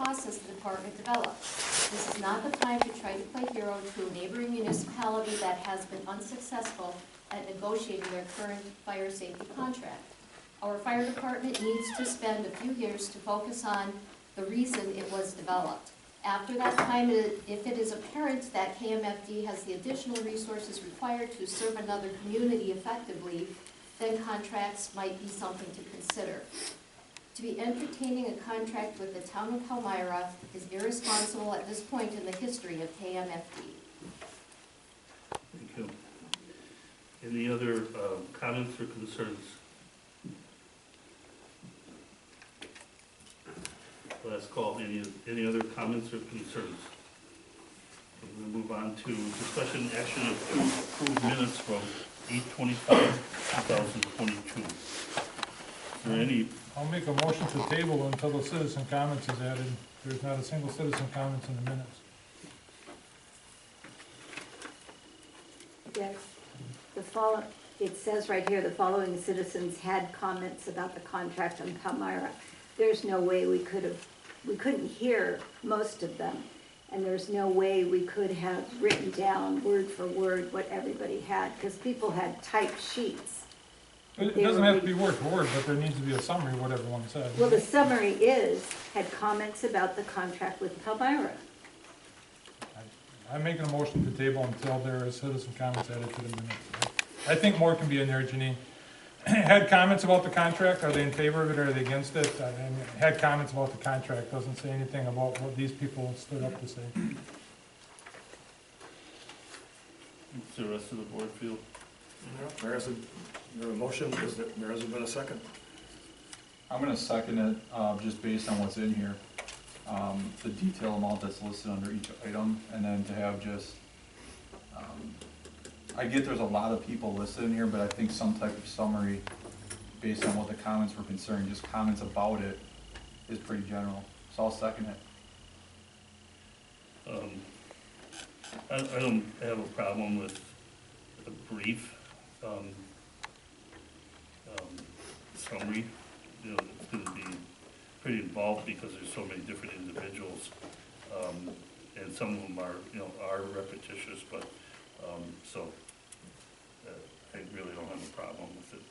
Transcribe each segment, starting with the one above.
process the department developed. This is not the time to try to play hero to a neighboring municipality that has been unsuccessful at negotiating their current fire safety contract. Our fire department needs to spend a few years to focus on the reason it was developed. After that time, if it is apparent that KMFD has the additional resources required to serve another community effectively, then contracts might be something to consider. To be entertaining a contract with the town of Palmyra is irresponsible at this point in the history of KMFD. Thank you. Any other comments or concerns? Last call. Any other comments or concerns? We're going to move on to discussion action of approved minutes from 8/25/2022. Is there any? I'll make a motion to table until the citizen comments is added. There's not a single citizen comments in the minutes. Yes. It says right here, the following citizens had comments about the contract on Palmyra. There's no way we couldn't hear most of them, and there's no way we could have written down word for word what everybody had, because people had typed sheets. It doesn't have to be word for word, but there needs to be a summary of what everyone said. Well, the summary had comments about the contract with Palmyra. I'm making a motion to table until there is citizen comments added to the minutes. I think more can be in there, Janine. Had comments about the contract, are they in favor of it or are they against it? Had comments about the contract, doesn't say anything about what these people stood up to say. What's the rest of the board feel? There hasn't been a motion, there hasn't been a second. I'm gonna second it, just based on what's in here. The detail amount that's listed under each item, and then to have just, I get there's a lot of people listed in here, but I think some type of summary based on what the comments were concerning, just comments about it, is pretty general. So I'll second it. I don't have a problem with a brief summary. You know, it's going to be pretty involved because there's so many different individuals, and some of them are repetitious, but so I really don't have a problem with it.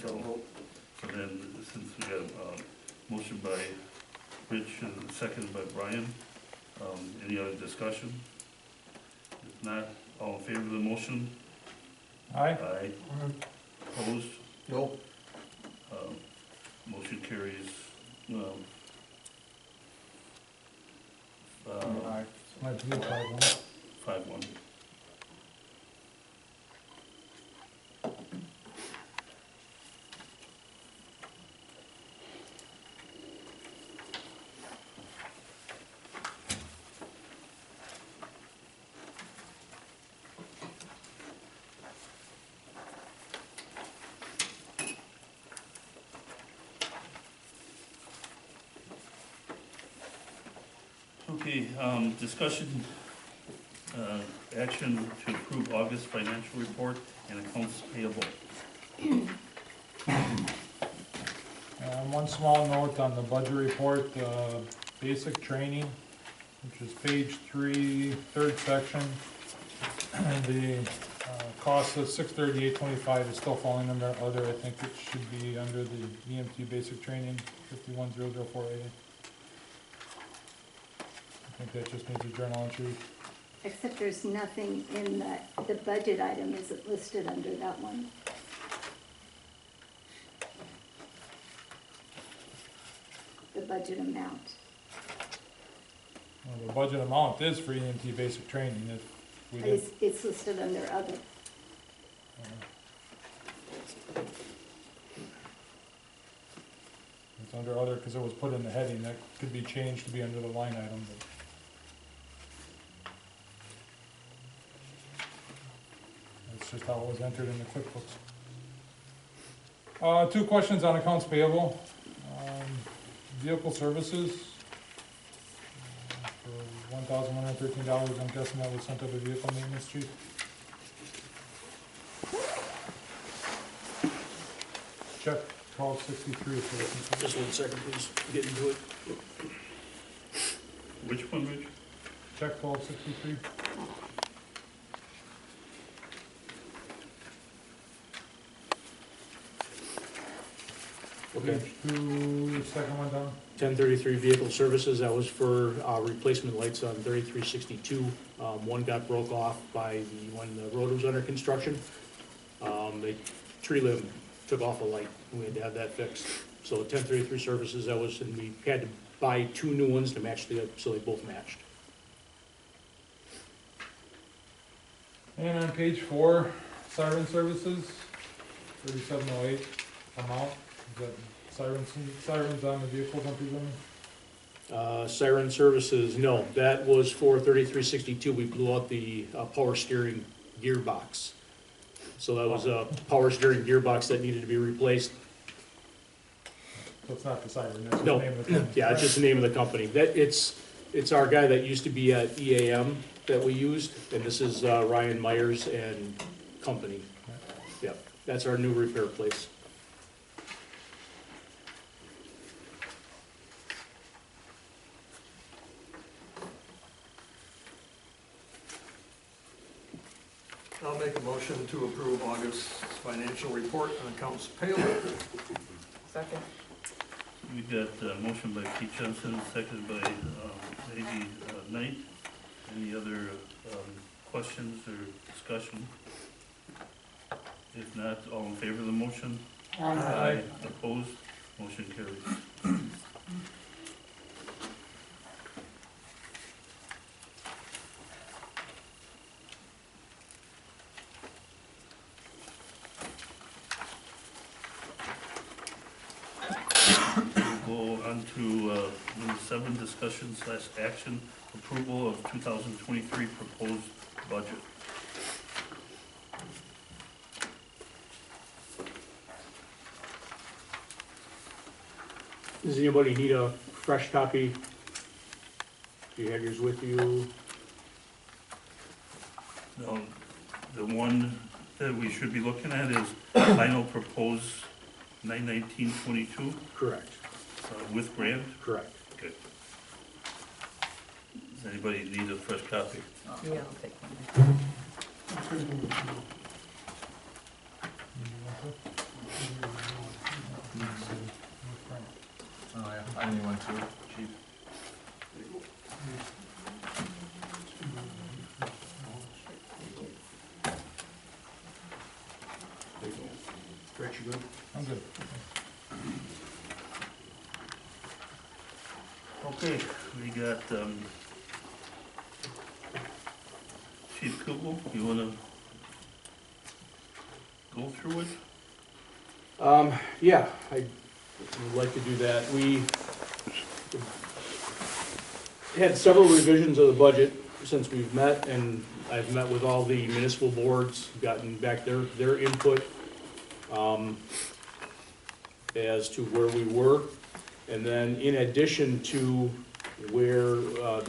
So then, since we got a motion by Rich and second by Brian, any other discussion? If not, all in favor of the motion? Aye? Aye. Opposed? No. Motion carries. Aye. Might be 5-1. 5-1. Okay, discussion, action to approve August financial report and accounts payable. One small note on the budget report, basic training, which is page 3, third section. And the cost of $638.25 is still falling under other. I think it should be under the EMT basic training, 510048. I think that just needs a journal entry. Except there's nothing in the budget item isn't listed under that one. The budget amount. Well, the budget amount is for EMT basic training. If we did, It's listed under other. it's under other because it was put in the heading. That could be changed to be under the line item. But that's just how it was entered in the QuickBooks. 2 questions on accounts payable. Vehicle services for $1,113. I'm guessing that was sent to the vehicle maintenance chief. Check 1263 for the Just 1 second, please, get into it. Which one, Rich? check 1263. Okay. Page 2, second one down. 1033 vehicle services, that was for replacement lights on 3362. One got broke off when the road was under construction. The tree limb took off a light, and we had to have that fixed. So 1033 services, that was, and we had to buy 2 new ones to match so they both matched. And on page 4, siren services, 3708 amount. Is that sirens on the vehicles, I'm presuming? Siren services, no, that was for 3362. We blew out the power steering gearbox. So that was a power steering gearbox that needed to be replaced. So it's not the siren, that's the No, name of the company. yeah, it's just the name of the company. It's our guy that used to be at EAM that we used, and this is Ryan Myers and Company. Yep, that's our new repair place. I'll make a motion to approve August's financial report on accounts payable. Second. We got a motion by Pete Johnson, seconded by Maggie Knight. Any other questions or discussion? If not, all in favor of the motion? Aye. Opposed? Motion carries. We'll go on to number 7, discussion / action, approval of 2023 proposed budget. Does anybody need a fresh copy? Do you have yours with you? Now, the one that we should be looking at is final proposed 9/19/22 Correct, with grant. correct. Okay. Does anybody need a fresh copy? Yeah, I'll take one. Oh, yeah, I need one too, chief. There you go. Stretch, you good? I'm good. Okay, we got Chief Kugel, you wanna go through it? Yeah, I would like to do that. We had several revisions of the budget since we've met, and I've met with all the municipal boards, gotten back their input as to where we were. And then in addition to where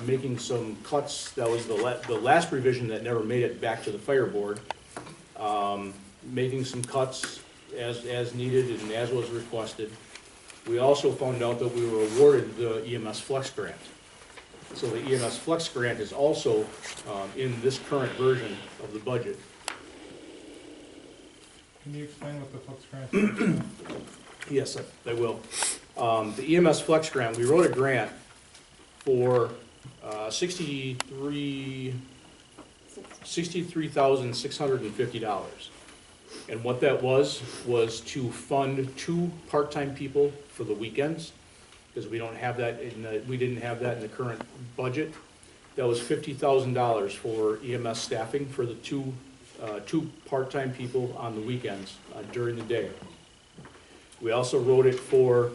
making some cuts, that was the last revision that never made it back to the fire board, making some cuts as needed and as was requested. We also found out that we were awarded the EMS Flex Grant. So the EMS Flex Grant is also in this current version of the budget. Can you explain what the Flex Grant is? Yes, I will. The EMS Flex Grant, we wrote a grant for $63,650. And what that was to fund 2 part-time people for the weekends, because we don't have that we didn't have that in the current budget. That was $50,000 for EMS staffing for the two part-time people on the weekends during the day. We also wrote it for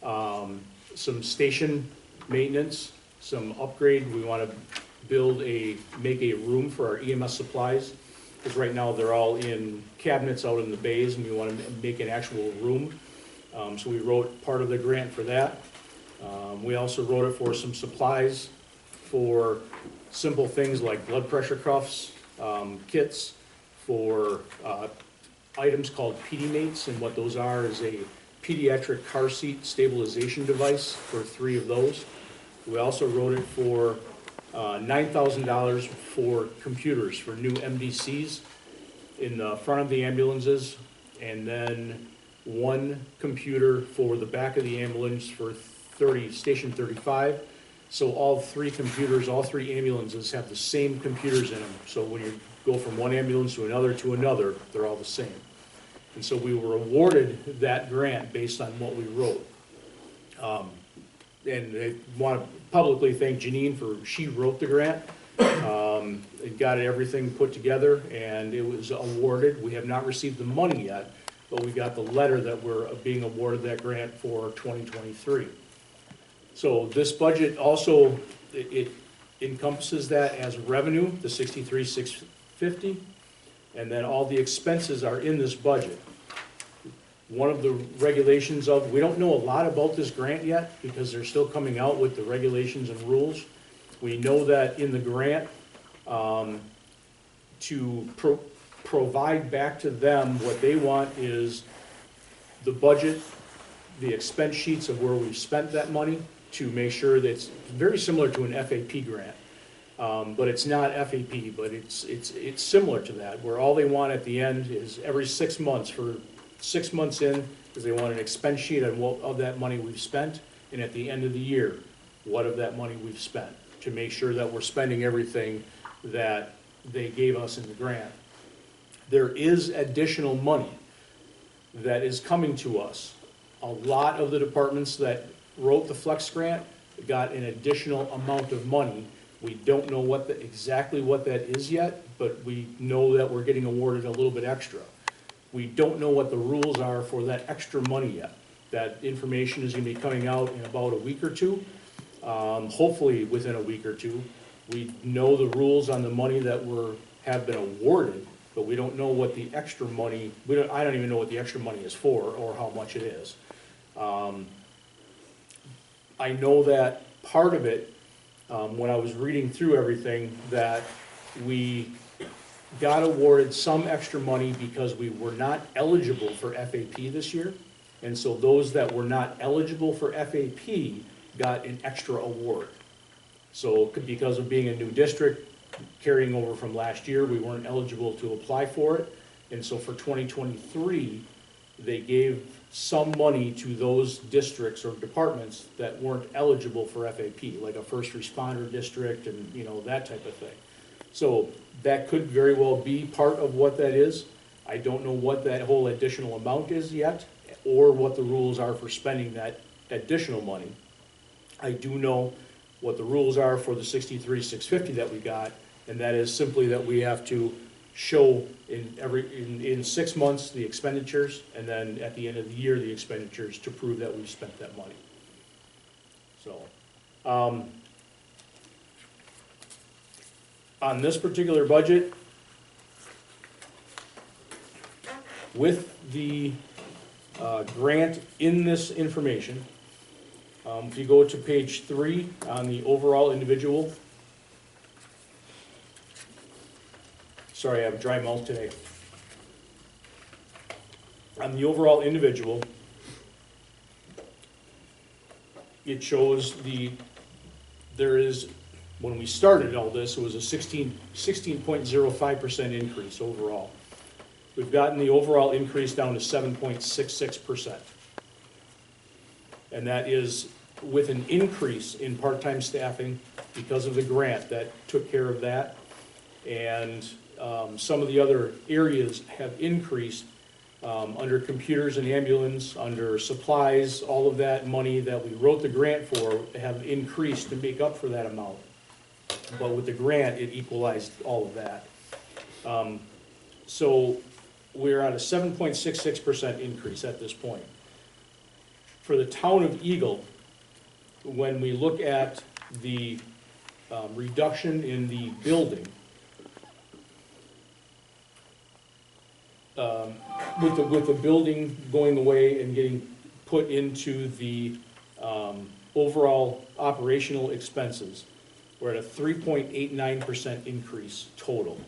some station maintenance, some upgrade. We want to make a room for our EMS supplies, because right now they're all in cabinets out in the bays, and we want to make an actual room. So we wrote part of the grant for that. We also wrote it for some supplies for simple things like blood pressure cuffs, kits, for items called PD mates, and what those are is a pediatric car seat stabilization device for 3 of those. We also wrote it for $9,000 for computers, for new MDCs in the front of the ambulances, and then 1 computer for the back of the ambulance for station 35. So all 3 computers, all 3 ambulances have the same computers in them. So when you go from one ambulance to another, they're all the same. And so we were awarded that grant based on what we wrote. And I want to publicly thank Janine for, she wrote the grant. It got everything put together and it was awarded. We have not received the money yet, but we got the letter that we're being awarded that grant for 2023. So this budget also, it encompasses that as revenue, the $63,650, and then all the expenses are in this budget. One of the regulations of, we don't know a lot about this grant yet because they're still coming out with the regulations and rules. We know that in the grant, to provide back to them, what they want is the budget, the expense sheets of where we've spent that money, to make sure that it's very similar to an FAP grant. But it's not FAP, but it's similar to that, where all they want at the end is every 6 months, for 6 months in, because they want an expense sheet on what of that money we've spent, and at the end of the year, what of that money we've spent, to make sure that we're spending everything that they gave us in the grant. There is additional money that is coming to us. A lot of the departments that wrote the Flex grant got an additional amount of money. We don't know exactly what that is yet, but we know that we're getting awarded a little bit extra. We don't know what the rules are for that extra money yet. That information is going to be coming out in about a week or two, hopefully within a week or two. We know the rules on the money that have been awarded, but we don't know what the extra money, I don't even know what the extra money is for or how much it is. I know that part of it, when I was reading through everything, that we got awarded some extra money because we were not eligible for FAP this year. And so those that were not eligible for FAP got an extra award. So because of being a new district, carrying over from last year, we weren't eligible to apply for it. And so for 2023, they gave some money to those districts or departments that weren't eligible for FAP, like a first responder district and, you know, that type of thing. So that could very well be part of what that is. I don't know what that whole additional amount is yet, or what the rules are for spending that additional money. I do know what the rules are for the $63,650 that we got, and that is simply that we have to show in 6 months the expenditures, and then at the end of the year the expenditures, to prove that we've spent that money. So on this particular budget, with the grant in this information, if you go to page 3 on the overall individual, sorry, I have a dry mouth today. On the overall individual, it shows there is, when we started all this, it was a 16.05% increase overall. We've gotten the overall increase down to 7.66%. And that is with an increase in part-time staffing because of the grant that took care of that. And some of the other areas have increased under computers and ambulance, under supplies, all of that money that we wrote the grant for have increased to make up for that amount. But with the grant, it equalized all of that. So we're at a 7.66% increase at this point. For the town of Eagle, when we look at the reduction in the building, with the building going away and getting put into the overall operational expenses, we're at a 3.89% increase total.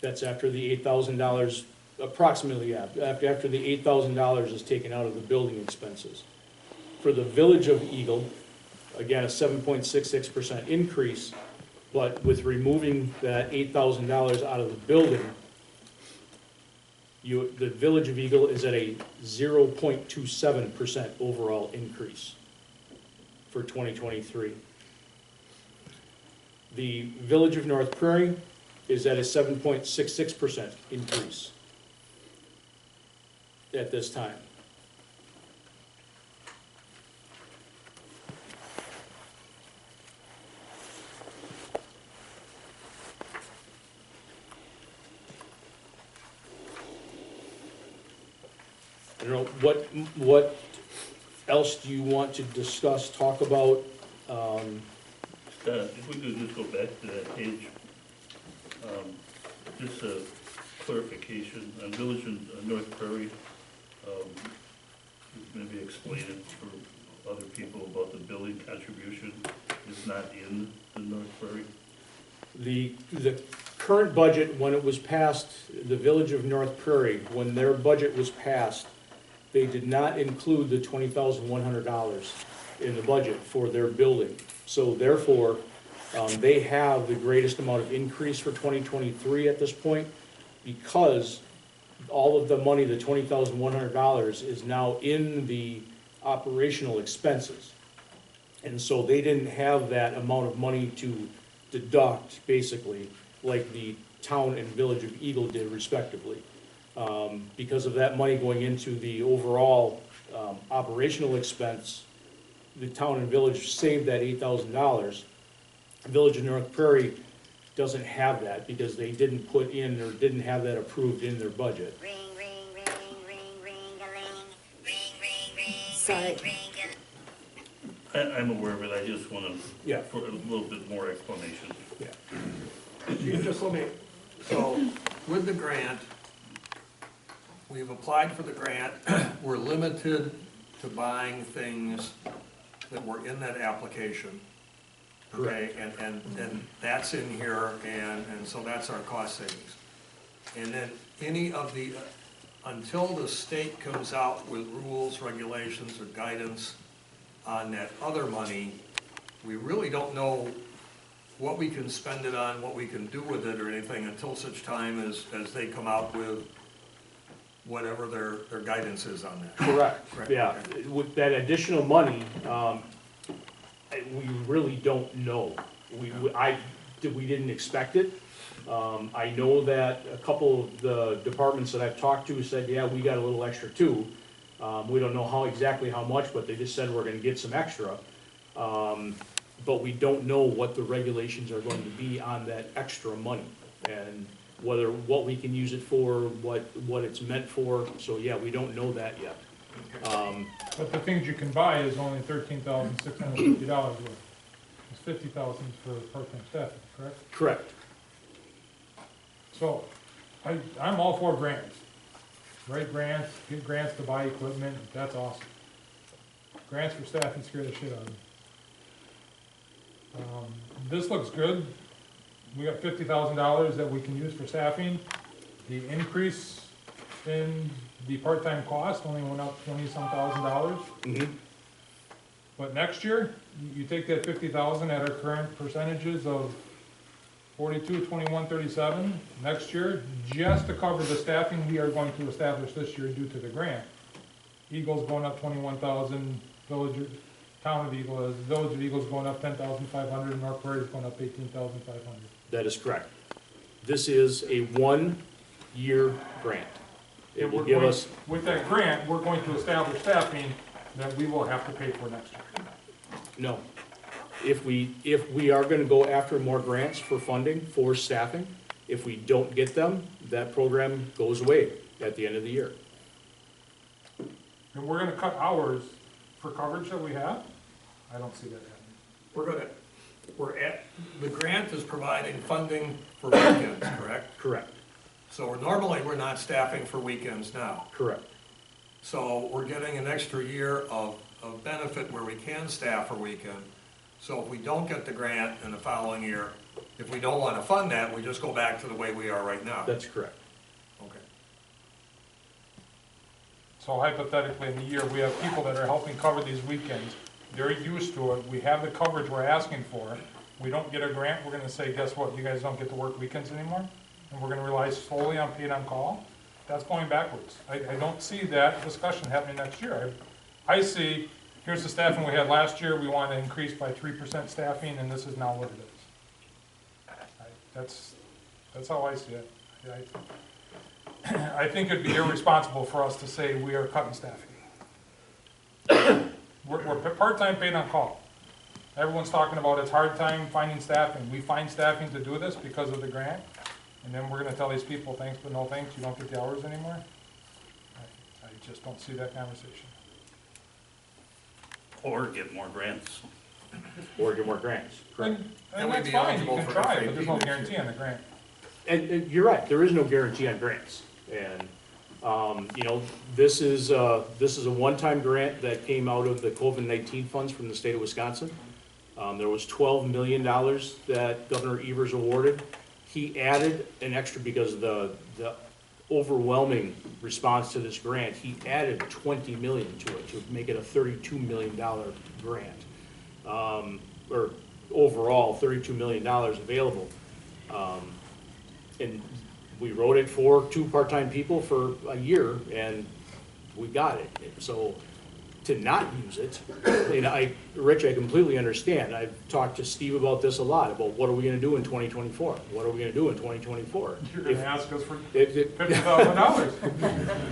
That's after the $8,000 Approximately, yeah, after the $8,000 is taken out of the building expenses. For the Village of Eagle, again, a 7.66% increase, but with removing that $8,000 out of the building, the Village of Eagle is at a 0.27% overall increase for 2023. The Village of North Prairie is at a 7.66% increase at this time. I don't know, what else do you want to discuss, talk about? If we could just go back to that page, just a clarification, on Village in North Prairie, maybe explain it for other people about the building contribution is not in the North Prairie. The current budget, when it was passed, the Village of North Prairie, when their budget was passed, they did not include the $20,100 in the budget for their building. So therefore, they have the greatest amount of increase for 2023 at this point, because all of the money, the $20,100, is now in the operational expenses. And so they didn't have that amount of money to deduct, basically, like the town and Village of Eagle did respectively. Because of that money going into the overall operational expense, the town and village saved that $8,000. Village of North Prairie doesn't have that because they didn't put in or didn't have that approved in their budget. Sorry. I'm aware of it, I just want to, Yeah. for a little bit more explanation. You just let me, so with the grant, we've applied for the grant, we're limited to buying things that were in that application. Okay, and that's in here, and so that's our cost savings. And then any of the, until the state comes out with rules, regulations, or guidance on that other money, we really don't know what we can spend it on, what we can do with it or anything until such time as they come out with whatever their guidance is on that. Correct, yeah. With that additional money, we really don't know. We didn't expect it. I know that a couple of the departments that I've talked to said, yeah, we got a little extra too. We don't know exactly how much, but they just said we're gonna get some extra. But we don't know what the regulations are going to be on that extra money, and what we can use it for, what it's meant for. So yeah, we don't know that yet. But the things you can buy is only $13,650 worth. It's $50,000 for part-time staff, correct? Correct. So, I'm all for grants. Write grants, get grants to buy equipment, that's awesome. Grants for staffing scare the shit out of me. This looks good. We got $50,000 that we can use for staffing. The increase in the part-time cost only went up $20-some thousand. Mm-hmm. But next year, you take that 50,000 at our current percentages of 42, 21, 37. Next year, just to cover the staffing we are going to establish this year due to the grant, Eagle's going up 21,000, Town of Eagle is, Village of Eagle's going up 10,500, North Prairie's going up 18,500. That is correct. This is a one-year grant. It will give us, With that grant, we're going to establish staffing that we will have to pay for next year. no. If we are gonna go after more grants for funding, for staffing, if we don't get them, that program goes away at the end of the year. And we're gonna cut hours for coverage that we have? I don't see that happening. The grant is providing funding for weekends, correct? Correct, So normally, we're not staffing for weekends now. correct. So we're getting an extra year of benefit where we can staff for weekend. So if we don't get the grant in the following year, if we don't want to fund that, we just go back to the way we are right now. That's correct. Okay. So hypothetically, in the year, we have people that are helping cover these weekends. They're used to it. We have the coverage we're asking for. We don't get a grant, we're gonna say, guess what, you guys don't get to work weekends anymore? And we're gonna rely solely on paid on call? That's going backwards. I don't see that discussion happening next year. I see, here's the staffing we had last year, we want to increase by 3% staffing, and this is now what it is. That's how I see it. I think it'd be irresponsible for us to say we are cutting staffing. We're part-time paid on call. Everyone's talking about it's hard time finding staffing. We find staffing to do this because of the grant, and then we're gonna tell these people, thanks but no thanks, you don't get the hours anymore? I just don't see that conversation. Or get more grants. Or get more grants. Correct. And we'd that's be fine, you eligible can for try, FAP but there's no next guarantee year. on the grant. And you're right, there is no guarantee on grants. And, you know, this is a one-time grant that came out of the COVID-19 funds from the state of Wisconsin. There was $12 million that Governor Evers awarded. He added an extra because of the overwhelming response to this grant. He added $20 million to it to make it a $32 million grant. Or overall, $32 million available. And we wrote it for 2 part-time people for a year, and we got it. So to not use it, and Rich, I completely understand. I've talked to Steve about this a lot, about what are we gonna do in 2024? What are we gonna do in 2024? You're gonna ask us for It- $50,000.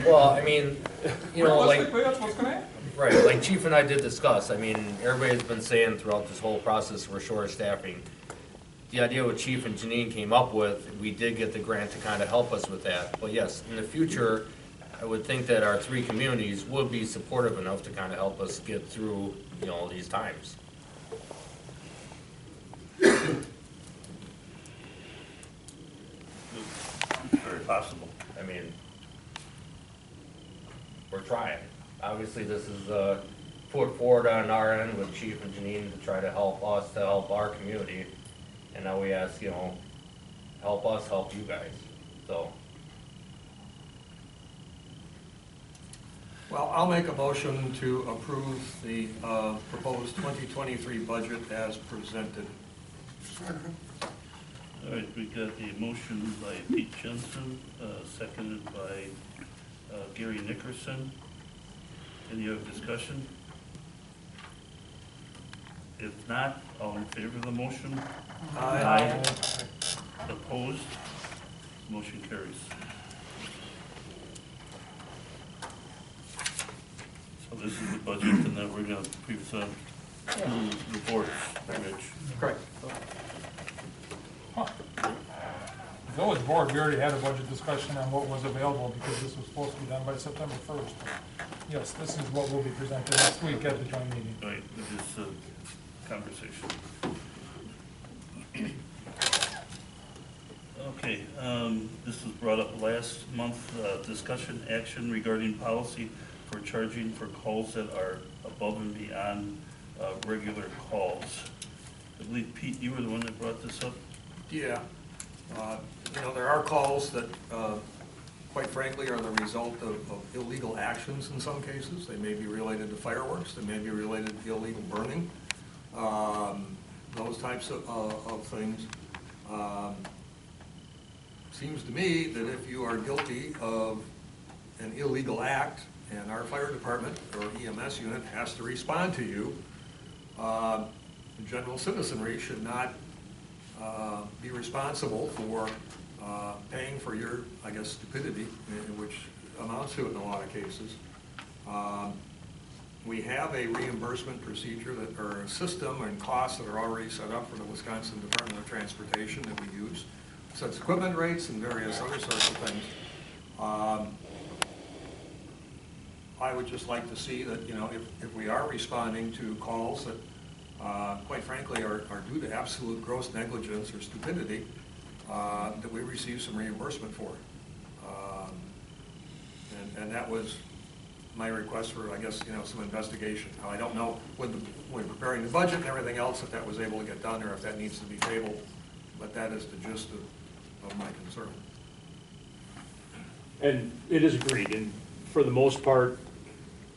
Well, I mean, you know, like, Realistically, that's what's gonna happen. right, like Chief and I did discuss, I mean, everybody's been saying throughout this whole process, we're short of staffing. The idea what Chief and Janine came up with, we did get the grant to kind of help us with that. But yes, in the future, I would think that our 3 communities would be supportive enough to kind of help us get through, you know, these times. Very possible. I mean, we're trying. Obviously, this is put forward on our end with Chief and Janine to try to help us, to help our community. And now we ask, you know, help us, help you guys, so. Well, I'll make a motion to approve the proposed 2023 budget as presented. All right, we got a motion by Pete Jensen, seconded by Gary Nickerson. Any other discussion? If not, all in favor of the motion? Aye. Opposed? Motion carries. So this is the budget, and then we're gonna present the board, Rich. Correct. Village board, we already had a budget discussion on what was available because this was supposed to be done by September 1st. Yes, this is what will be presented next week at the joint meeting. Right, with this conversation. Okay, this was brought up last month, discussion action regarding policy for charging for calls that are above and beyond regular calls. I believe, Pete, you were the one that brought this up? Yeah. You know, there are calls that, quite frankly, are the result of illegal actions in some cases. They may be related to fireworks, they may be related to illegal burning, those types of things. Seems to me that if you are guilty of an illegal act and our fire department or EMS unit has to respond to you, the general citizenry should not be responsible for paying for your, I guess, stupidity, which amounts to it in a lot of cases. We have a reimbursement procedure that, or a system and costs that are already set up for the Wisconsin Department of Transportation that we use. Sets equipment rates and various other sorts of things. I would just like to see that, you know, if we are responding to calls that, quite frankly, are due to absolute gross negligence or stupidity, that we receive some reimbursement for. And that was my request for, I guess, you know, some investigation. Now, I don't know when preparing the budget and everything else, if that was able to get done or if that needs to be tabled, but that is the gist of my concern. And it is agreed, and for the most part,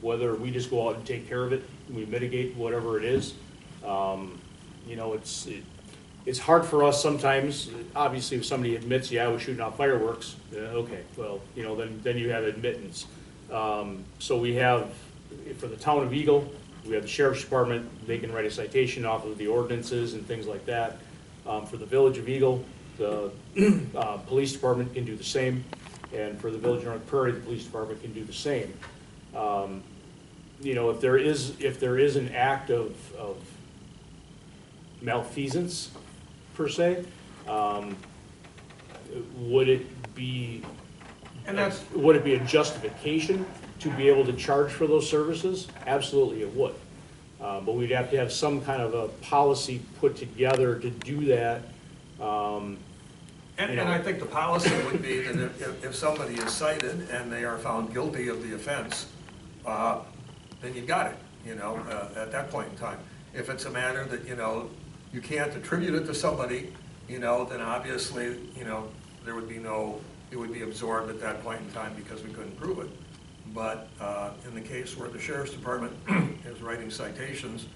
whether we just go out and take care of it, we mitigate whatever it is. You know, it's hard for us sometimes, obviously, if somebody admits, yeah, I was shooting off fireworks, okay, well, you know, then you have admittance. So we have, for the town of Eagle, we have the sheriff's department, they can write a citation off of the ordinances and things like that. For the village of Eagle, the police department can do the same, and for the village of North Prairie, the police department can do the same. You know, if there is an act of malfeasance, per se, would it be a justification to be able to charge for those services? Absolutely it would. But we'd have to have some kind of a policy put together to do that. And I think the policy would be that if somebody is cited and they are found guilty of the offense, then you've got it, you know, at that point in time. If it's a matter that, you know, you can't attribute it to somebody, you know, then obviously, you know, there would be it would be absorbed at that point in time because we couldn't prove it. But in the case where the sheriff's department is writing citations,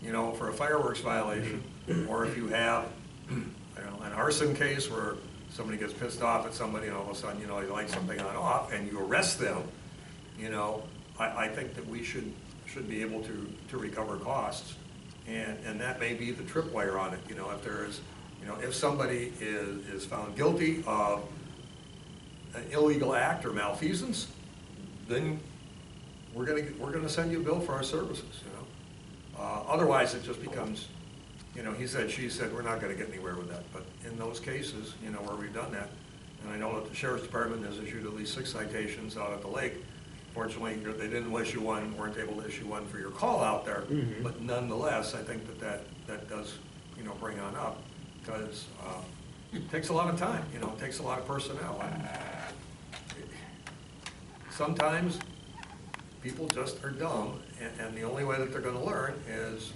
you know, for a fireworks violation, or if you have, I don't know, an arson case where somebody gets pissed off at somebody and all of a sudden, you know, they light something on off and you arrest them, you know, I think that we should be able to recover costs. And that may be the tripwire on it, you know, if there is, you know, if somebody is found guilty of an illegal act or malfeasance, then we're gonna send you a bill for our services, you know. Otherwise, it just becomes, you know, he said, she said, we're not gonna get anywhere with that. But in those cases, you know, where we've done that, and I know that the sheriff's department has issued at least 6 citations out at the lake. Fortunately, they didn't issue one, weren't able to issue one for your call out there. Mm-hmm. But nonetheless, I think that does, you know, bring on up, because it takes a lot of time, you know, it takes a lot of personnel. Sometimes people just are dumb, and the only way that they're gonna learn is,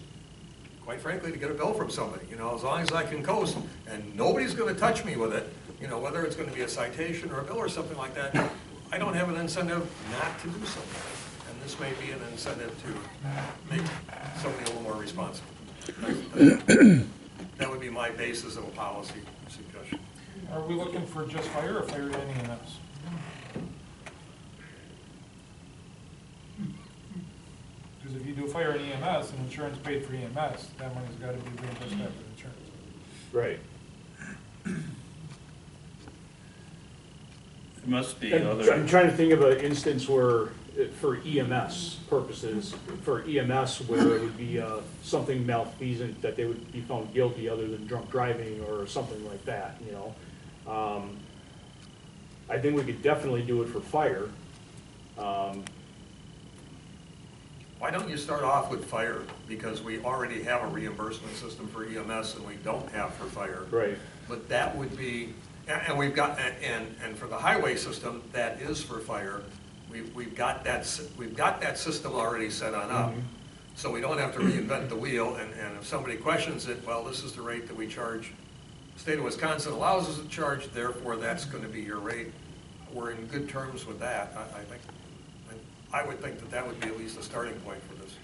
quite frankly, to get a bill from somebody. You know, as long as I can coast, and nobody's gonna touch me with it, you know, whether it's gonna be a citation or a bill or something like that, I don't have an incentive not to do something. And this may be an incentive to make somebody a little more responsible. That would be my basis of a policy suggestion. Are we looking for just fire or fire and EMS? Because if you do fire and EMS and insurance paid for EMS, that money's got to be reimbursed back to insurance. Right. It must be I'm other, trying to think of an instance where, for EMS purposes, where it would be something malfeasant, that they would be found guilty other than drunk driving or something like that, you know. I think we could definitely do it for fire. Why don't you start off with fire? Because we already have a reimbursement system for EMS and we don't have for fire. Right. But that would be, and we've got, and for the highway system, that is for fire. We've got that system already set on up. Mm-hmm. So we don't have to reinvent the wheel, and if somebody questions it, well, this is the rate that we charge. The state of Wisconsin allows us to charge, therefore that's going to be your rate. We're in good terms with that. I would think that would be at least a starting point for this.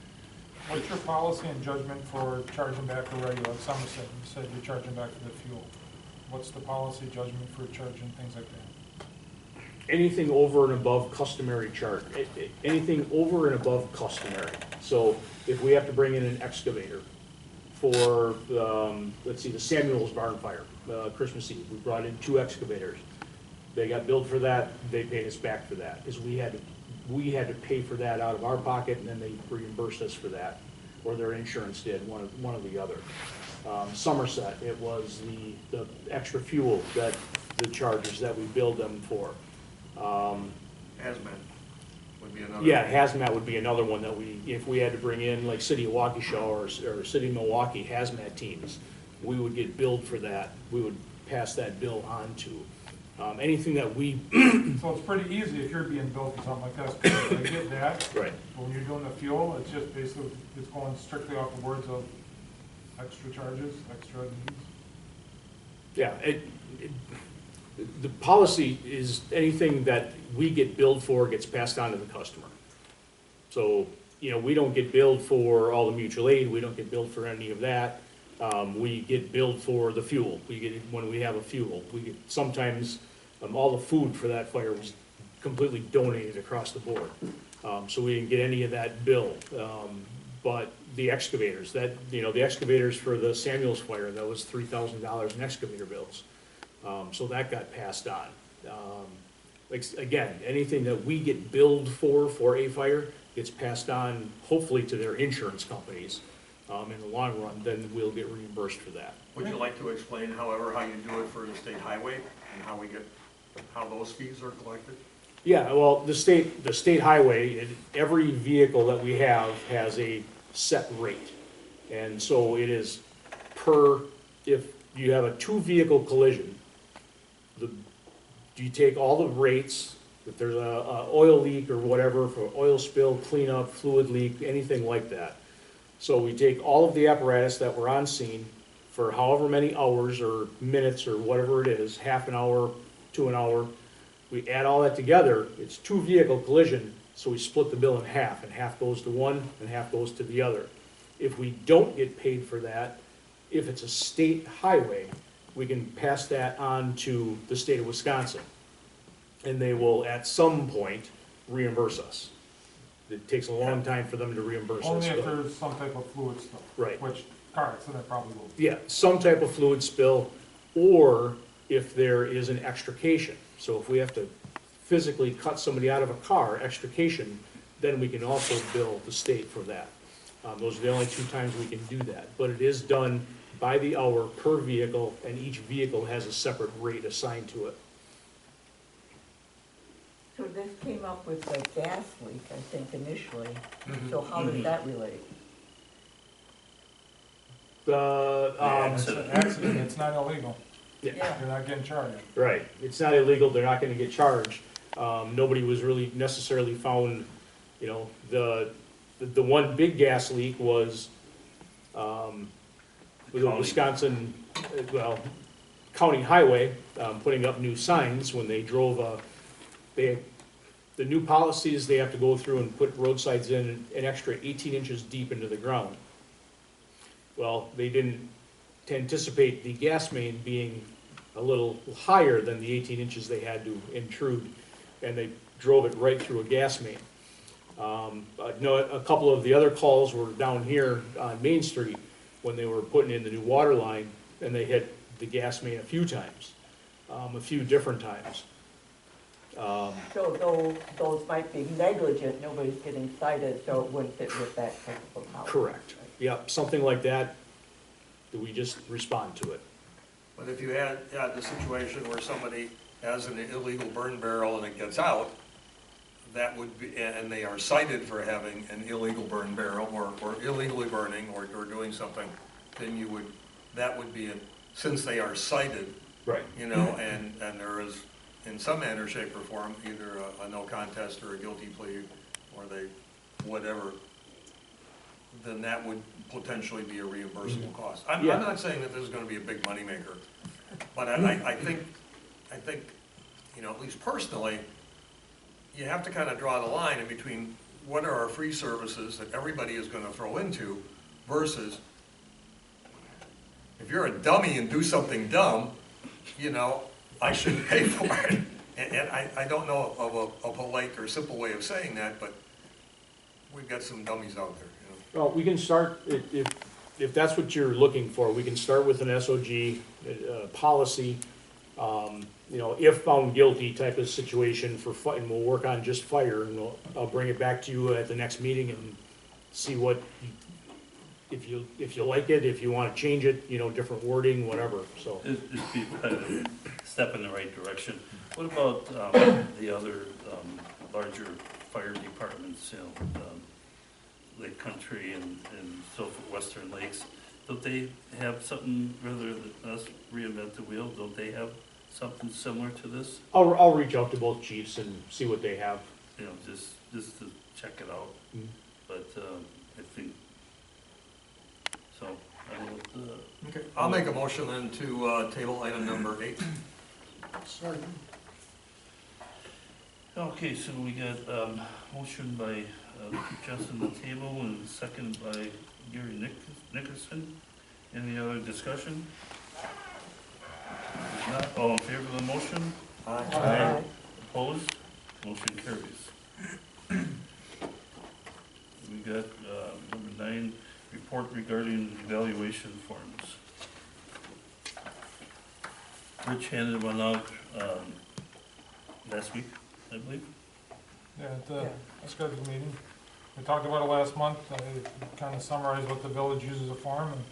What's your policy and judgment for charging back a regular? Like Somerset, you said you're charging back for the fuel. What's the policy judgment for charging things like that? Anything over and above customary charge, anything over and above customary. So if we have to bring in an excavator for, let's see, the Samuel's barn fire, Christmas Eve, we brought in 2 excavators. They got billed for that, they paid us back for that, because we had to pay for that out of our pocket, and then they reimbursed us for that, or their insurance did, one of the other. Somerset, it was the extra fuel that the charges that we billed them for. Hazmat would be another. Yeah, hazmat would be another one that if we had to bring in, like City of Waukesha or City of Milwaukee hazmat teams, we would get billed for that. We would pass that bill on to. Anything that we. So it's pretty easy if you're being billed for something like this. I get that. Right. But when you're doing the fuel, it's just basically, it's going strictly off the words of extra charges, extra needs. Yeah, The policy is anything that we get billed for gets passed on to the customer. So, you know, we don't get billed for all the mutual aid, we don't get billed for any of that. We get billed for the fuel, we get it when we have a fuel. We get, sometimes, all the food for that fire was completely donated across the board. So we didn't get any of that bill. But the excavators, the excavators for the Samuels fire, that was $3,000 in excavator bills. So that got passed on. Again, anything that we get billed for a fire gets passed on, hopefully to their insurance companies. In the long run, then we'll get reimbursed for that. Would you like to explain, however, how you do it for the state highway and how those fees are collected? Yeah, well, the state highway, every vehicle that we have has a set rate. And so it is if you have a two-vehicle collision, you take all the rates, if there's a oil leak or whatever, for oil spill, cleanup, fluid leak, anything like that. So we take all of the apparatus that were on scene for however many hours or minutes or whatever it is, half an hour to an hour. We add all that together, it's two-vehicle collision, so we split the bill in half, and half goes to one and half goes to the other. If we don't get paid for that, if it's a state highway, we can pass that on to the state of Wisconsin. And they will, at some point, reimburse us. It takes a long time for them to reimburse us. Only if but- there's some type of fluid spill. Right. Which car accident probably will be. Yeah, some type of fluid spill, or if there is an extrication. So if we have to physically cut somebody out of a car, extrication, then we can also bill the state for that. Those are the only two times we can do that. But it is done by the hour per vehicle, and each vehicle has a separate rate assigned to it. So this came up with the gas leak, I think, initially. So how did that relate? It's an accident, it's not illegal. Yeah. You're not getting charged. Right, it's not illegal, they're not gonna get charged. Nobody was really necessarily found, you know, the one big gas leak was, with the Wisconsin, county highway, putting up new signs when they drove the new policies, they have to go through and put roadsides in an extra 18 inches deep into the ground. Well, they didn't anticipate the gas main being a little higher than the 18 inches they had to intrude, and they drove it right through a gas main. A couple of the other calls were down here on Main Street when they were putting in the new water line, and they hit the gas main a few times, a few different times. So those might be negligent, nobody's getting cited, so it wouldn't fit with that type of a policy. Correct. Yep, something like that, do we just respond to it? But if you had the situation where somebody has an illegal burn barrel and it gets out, that would be, and they are cited for having an illegal burn barrel or illegally burning or doing something, then that would be, since they are cited, Right. you know, and there is, in some manner, shape, or form, either a no contest or a guilty plea, or whatever, then that would potentially be a reimbursable cost. I'm not saying that this is gonna be a big moneymaker, but I think, you know, at least personally, you have to kind of draw the line in between what are our free services that everybody is gonna throw into versus if you're a dummy and do something dumb, you know, I shouldn't pay for it. And I don't know of a polite or simple way of saying that, but we've got some dummies out there, you know. Well, we can start, if that's what you're looking for, we can start with an SOG policy, you know, if found guilty type of situation for fire, and we'll work on just fire, and I'll bring it back to you at the next meeting and see what, if you like it, if you want to change it, you know, different wording, whatever, so. It'd be a step in the right direction. What about the other larger fire departments, you know, Lake Country and so forth, Western Lakes? Don't they have something, rather than us reinvent the wheel, don't they have something similar to this? I'll reach out to both chiefs and see what they have. You know, just to check it out. Mhm. But I think, so, I don't know. Okay, I'll make a motion then to table item number 8. Okay, so we got, motion by, Justin on the table and second by Gary Nickerson. Any other discussion? If not, all in favor of the motion? Aye. Opposed? Motion carries. We got, number 9, report regarding evaluation forms. Rich handed one out, last week, I believe. Yeah, at the scheduled meeting. We talked about it last month. I kind of summarized what the village uses a form and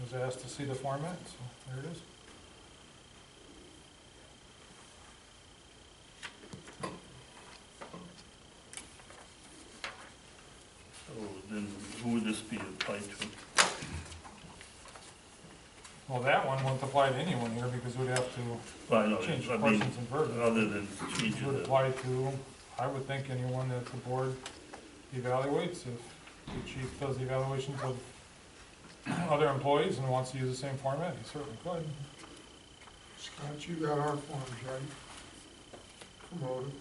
was asked to see the format, so there it is. So then, who would this be applied to? Well, that one won't apply to anyone here because we'd have to Well, I know, change I mean, questions and verbiage. other than It changing would the, apply to, I would think, anyone that the board evaluates. If the chief does evaluations of other employees and wants to use the same format, he certainly could. Scott, you got our forms, right? Promoted.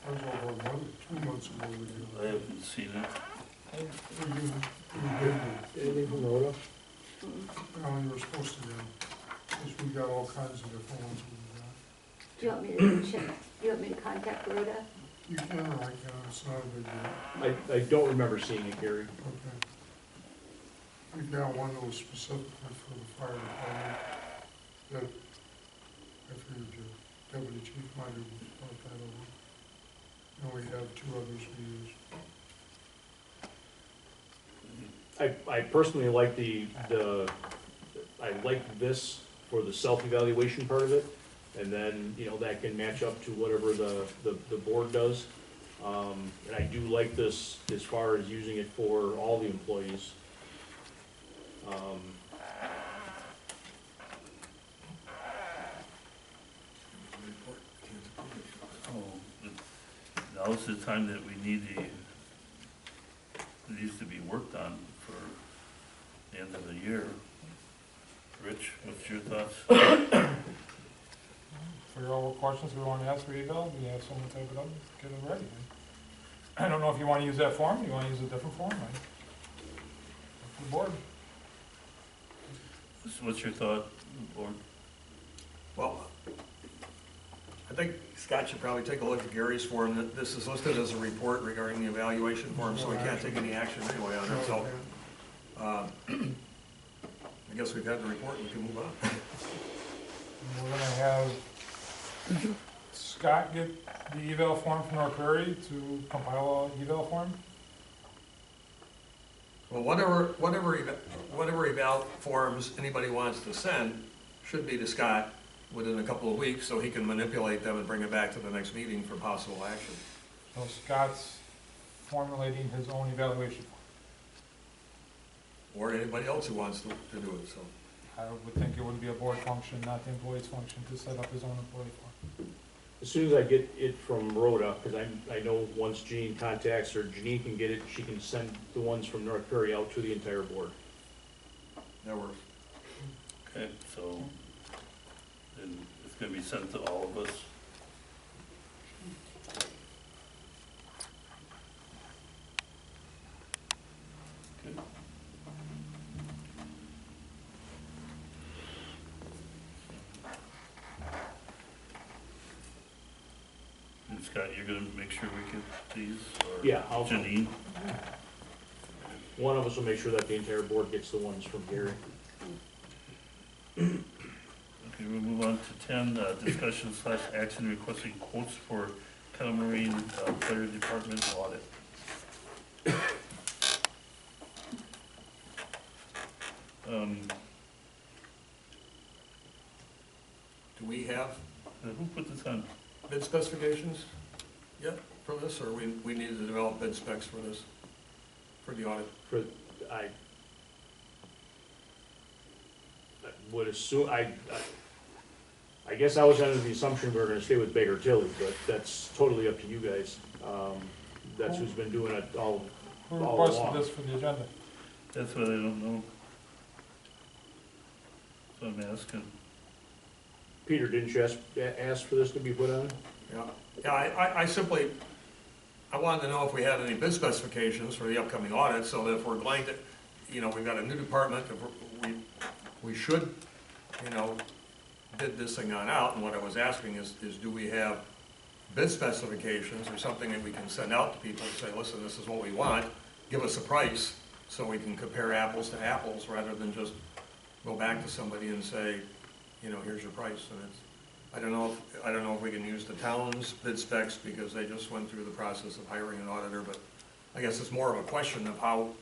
I was over a month, 2 months ago with you. I haven't seen it. We did, Anything from Rhoda? well, you were supposed to do, because we got all kinds of different ones we got. Do you want me to check, do you want me to contact Rhoda? You can or I can, it's not a big deal. I don't remember seeing it, Gary. Okay. We've got one that was specifically for the fire department that I figured your deputy chief might have brought that over. And we have 2 others we use. I personally like I like this for the self-evaluation part of it, and then, you know, that can match up to whatever the board does. And I do like this as far as using it for all the employees. Now's the time that we need these to be worked on for the end of the year. Rich, what's your thoughts? Figure out what questions we want to ask for eval, we have someone type it up, get it ready. I don't know if you want to use that form, you want to use a different form, right? Up to the board. What's your thought, board? Well, I think Scott should probably take a look at Gary's form. This is listed as a report regarding the evaluation form, so we can't take any action anyway on it, so. I guess we've had the report, we can move on. And we're gonna have Scott get the eval form from North Prairie to compile a eval form. Well, whatever eval forms anybody wants to send should be to Scott within a couple of weeks, so he can manipulate them and bring it back to the next meeting for possible action. So Scott's formulating his own evaluation form. Or anybody else who wants to do it, so. I would think it would be a board function, not the employee's function, to set up his own employee form. As soon as I get it from Rhoda, because I know once Janine contacts her, Janine can get it, she can send the ones from North Prairie out to the entire board. That works. Okay, so then it's gonna be sent to all of us. Good. And Scott, you're gonna make sure we get these, or Yeah, I'll- Janine? One of us will make sure that the entire board gets the ones from Gary. Okay, we'll move on to 10, discussion / action requesting quotes for Kettle Marine Fire Department audit. Do we have Who put this on? bid specifications yet for this, or we need to develop bid specs for this, for the audit? I would assume, I guess I was under the assumption we were gonna stay with Baker Tilly, but that's totally up to you guys. That's who's been doing it all Who all requested along. this for the agenda? That's what I don't know. So I'm asking. Peter, didn't you ask for this to be put on? Yeah, I simply, I wanted to know if we had any bid specifications for the upcoming audit, so that if we're going to, we've got a new department, if we should, bid this thing on out, and what I was asking is do we have bid specifications or something that we can send out to people and say, listen, this is what we want, give us a price, so we can compare apples to apples, rather than just go back to somebody and say, here's your price, and it's, I don't know if we can use the town's bid specs, because they just went through the process of hiring an auditor, but I guess it's more of a question of how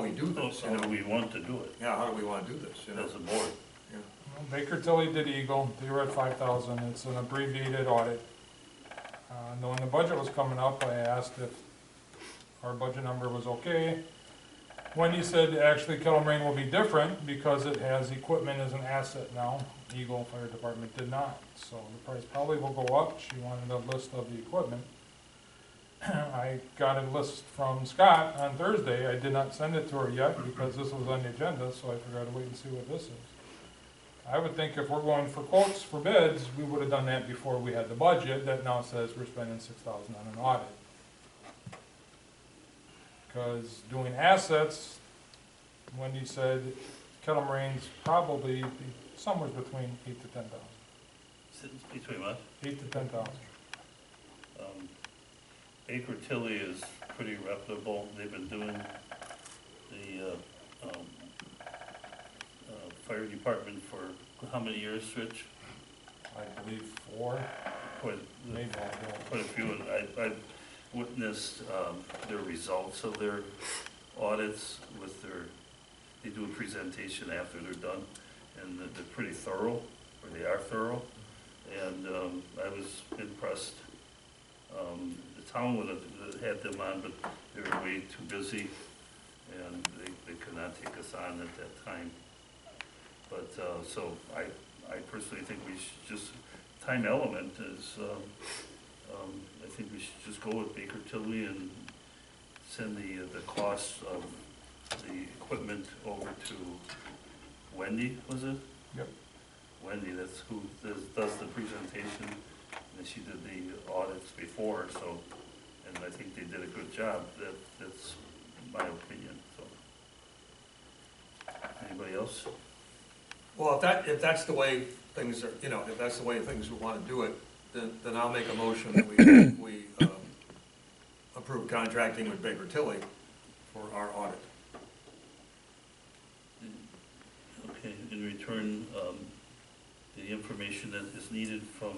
we do this, How do we want to do it Yeah, how do we want to do this, as a board? Yeah. Well, Baker Tilly did Eagle, they were at 5,000, it's an abbreviated audit. When the budget was coming up, I asked if our budget number was okay. Wendy said actually Kettle Moraine will be different because it has equipment as an asset now. Eagle Fire Department did not, so the price probably will go up. She wanted a list of the equipment. I got a list from Scott on Thursday. I did not send it to her yet because this was on the agenda, so I figured I'd wait and see what this is. I would think if we're going for quotes for bids, we would have done that before we had the budget that now says we're spending $6,000 on an audit. Because doing assets, Wendy said Kettle Moraine's probably somewhere between 8 to 10,000. Between what? 8 to 10,000. Baker Tilly is pretty reputable. They've been doing the fire department for how many years, Rich? I believe 4, Quite, maybe more. quite a few, and I've witnessed their results of their audits with they do a presentation after they're done, and they're pretty thorough, or they are thorough, and I was impressed. The town would have had them on, but they were way too busy, and they could not take us on at that time. But, so I personally think we should just, time element is, I think we should just go with Baker Tilly and send the cost of the equipment over to Wendy, was it? Yep. Wendy, that's who does the presentation, and she did the audits before, so, and I think they did a good job. That's my opinion, so. Anybody else? Well, if that's the way things are, if that's the way things we want to do it, then I'll make a motion that we approve contracting with Baker Tilly for our audit. Okay, in return, the information that is needed from,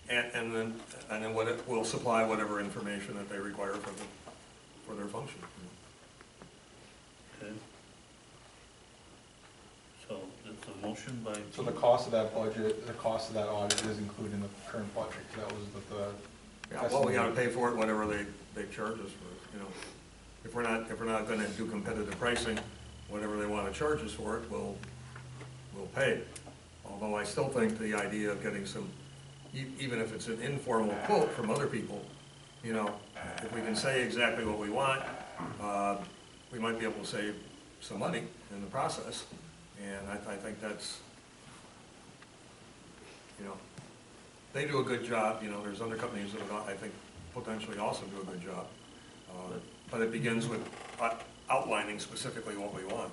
And then we'll supply whatever information that they require for their function. okay. So, that's a motion by. So the cost of that budget, the cost of that audit is included in the current budget, that was the. Yeah, well, we gotta pay for it, whatever they charge us for it, If we're not gonna do competitive pricing, whatever they wanna charge us for it, we'll pay. Although I still think the idea of getting some, even if it's an informal quote from other people, if we can say exactly what we want, we might be able to save some money in the process. And I think that's, they do a good job, there's other companies that I think potentially also do a good job. But it begins with outlining specifically what we want.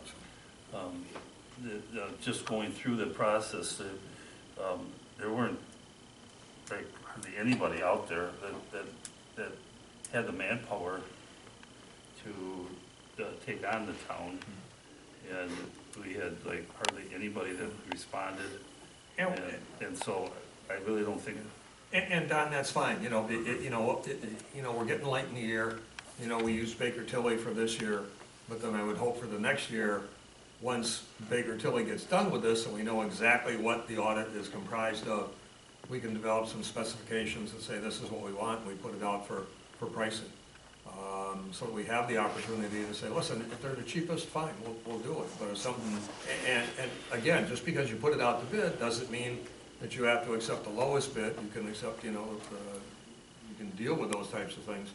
Just going through the process, there weren't like hardly anybody out there that had the manpower to take on the town, and we had like hardly anybody that responded, and so I really don't think. And Don, that's fine, we're getting light in the year, we used Baker Tilly for this year, but then I would hope for the next year, once Baker Tilly gets done with this and we know exactly what the audit is comprised of, we can develop some specifications that say this is what we want, and we put it out for pricing. So we have the opportunity to say, listen, if they're the cheapest, fine, we'll do it. But if something, and again, just because you put it out to bid doesn't mean that you have to accept the lowest bid. You can accept, you can deal with those types of things.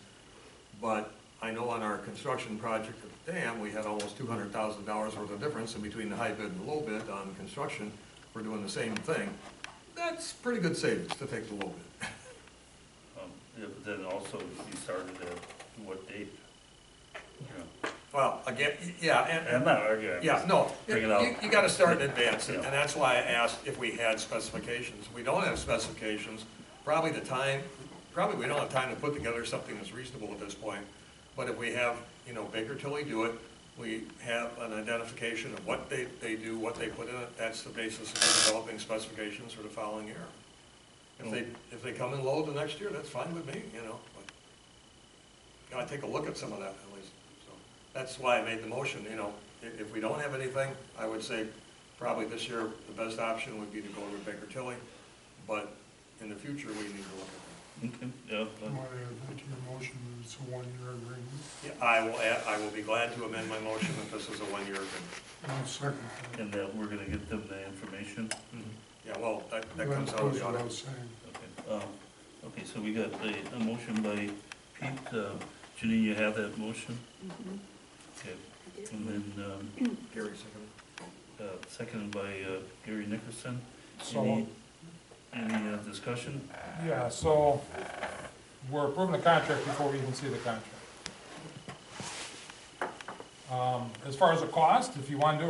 But I know on our construction project at the dam, we had almost $200,000 worth of difference in between the high bid and the low bid on construction. We're doing the same thing. That's pretty good savings to take the low bid. Yeah, but then also you started at what date? Yeah. Well, again, yeah, I'm and, not arguing. yeah, no, Bring it out. you gotta start in advance, and Yeah. that's why I asked if we had specifications. We don't have specifications, probably we don't have time to put together something that's reasonable at this point. But if we have, Baker Tilly do it, we have an identification of what they do, what they put in it, that's the basis of developing specifications for the following year. If they come in low the next year, that's fine with me, but gotta take a look at some of that at least. So that's why I made the motion, if we don't have anything, I would say probably this year, the best option would be to go with Baker Tilly, but in the future, we need to look at that. Okay, yeah, You want to add that to your motion, that it's a one-year agreement? Yeah, I will be glad to amend my motion if this is a one-year agreement. I'll second that. and that we're gonna get them the information. Yeah, well, that That comes out of goes the audit. without saying. Okay, okay, so we got a motion by Pete, Janine, you have that motion? Mhm. Okay, I did. and then, Gary, second. seconded by, Gary Nickerson. So, Any discussion? yeah, so we're approving the contract before we even see the contract. As far as the cost, if you want to do it